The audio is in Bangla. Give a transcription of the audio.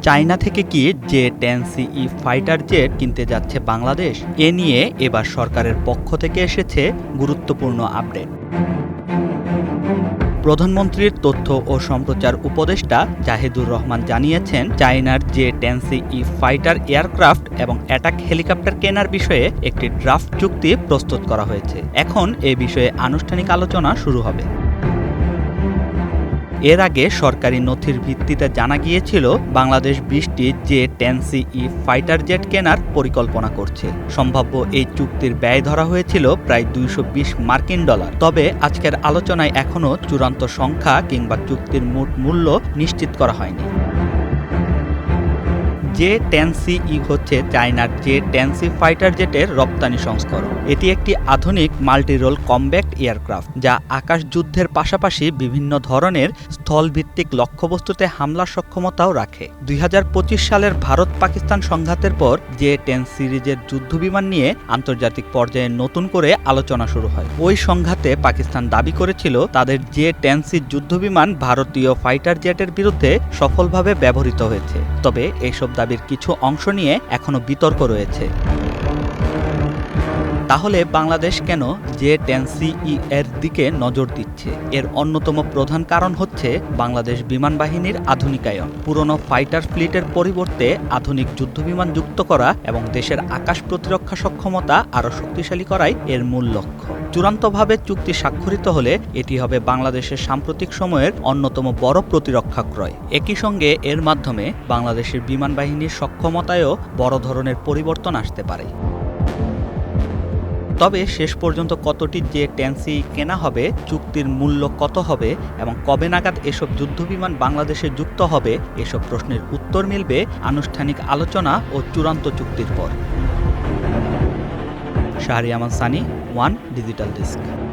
চায়না থেকে কি জে-10CE ফাইটার জেট কিনতে যাচ্ছে বাংলাদেশ? এ নিয়ে এবার সরকারের পক্ষ থেকে এসেছে গুরুত্বপূর্ণ আপডেট। প্রধানমন্ত্রীর তথ্য ও সম্প্রচার উপদেষ্টা জাহিদুর রহমান জানিয়েছেন, চায়নার জে-10CE ফাইটার এয়ারক্রাফট এবং অ্যাটাক হেলিকপ্টার কেনার বিষয়ে একটি ড্রাফট চুক্তি প্রস্তুত করা হয়েছে। এখন এ বিষয়ে আনুষ্ঠানিক আলোচনা শুরু হবে। এর আগে সরকারি নথির ভিত্তিতে জানা গিয়েছিল বাংলাদেশ 20টি জে-10CE ফাইটার জেট কেনার পরিকল্পনা করছে। সম্ভাব্য এই চুক্তির ব্যয় ধরা হয়েছিল প্রায় $220 মার্কিন। তবে আজকের আলোচনায় এখনও চূড়ান্ত সংখ্যা কিংবা চুক্তির মোট মূল্য নিশ্চিত করা হয়নি। জে-10CE হচ্ছে চায়নার জে-10C ফাইটার জেটের রপ্তানি সংস্করণ। এটি একটি আধুনিক মাল্টিরোল কমব্যাট এয়ারক্রাফট, যা আকাশ যুদ্ধের পাশাপাশি বিভিন্ন ধরনের স্থলভিত্তিক লক্ষ্যবস্তুতে হামলার সক্ষমতাও রাখে। 2025 সালের ভারত-পাকিস্তান সংঘাতের পর জে-10 সিরিজের যুদ্ধবিমান নিয়ে আন্তর্জাতিক পর্যায়ে নতুন করে আলোচনা শুরু হয়। ওই সংঘাতে পাকিস্তান দাবি করেছিল তাদের জে-10C যুদ্ধবিমান ভারতীয় ফাইটার জেটের বিরুদ্ধে সফলভাবে ব্যবহৃত হয়েছে। তবে এইসব দাবির কিছু অংশ নিয়ে এখনো বিতর্ক রয়েছে। তাহলে বাংলাদেশ কেন জে-10CE এর দিকে নজর দিচ্ছে? এর অন্যতম প্রধান কারণ হচ্ছে বাংলাদেশ বিমান বাহিনীর আধুনিকায়ন। পুরনো ফাইটার ফ্লিটের পরিবর্তে আধুনিক যুদ্ধবিমান যুক্ত করা এবং দেশের আকাশ প্রতিরক্ষা সক্ষমতা আরও শক্তিশালী করাই এর মূল লক্ষ্য। চূড়ান্তভাবে চুক্তি স্বাক্ষরিত হলে এটি হবে বাংলাদেশের সাম্প্রতিক সময়ের অন্যতম বড় প্রতিরক্ষা ক্রয়। একই সঙ্গে এর মাধ্যমে বাংলাদেশের বিমান বাহিনীর সক্ষমতায়ও বড় ধরনের পরিবর্তন আসতে পারে। তবে শেষ পর্যন্ত কতটি জে-10CE কেনা হবে, চুক্তির মূল্য কত হবে এবং কবে নাগাদ এসব যুদ্ধবিমান বাংলাদেশে যুক্ত হবে, এসব প্রশ্নের উত্তর মিলবে আনুষ্ঠানিক আলোচনা ও চূড়ান্ত চুক্তির পর। শাহরিয়ার আমান সানি, ওয়ান ডিজিটাল ডেস্ক।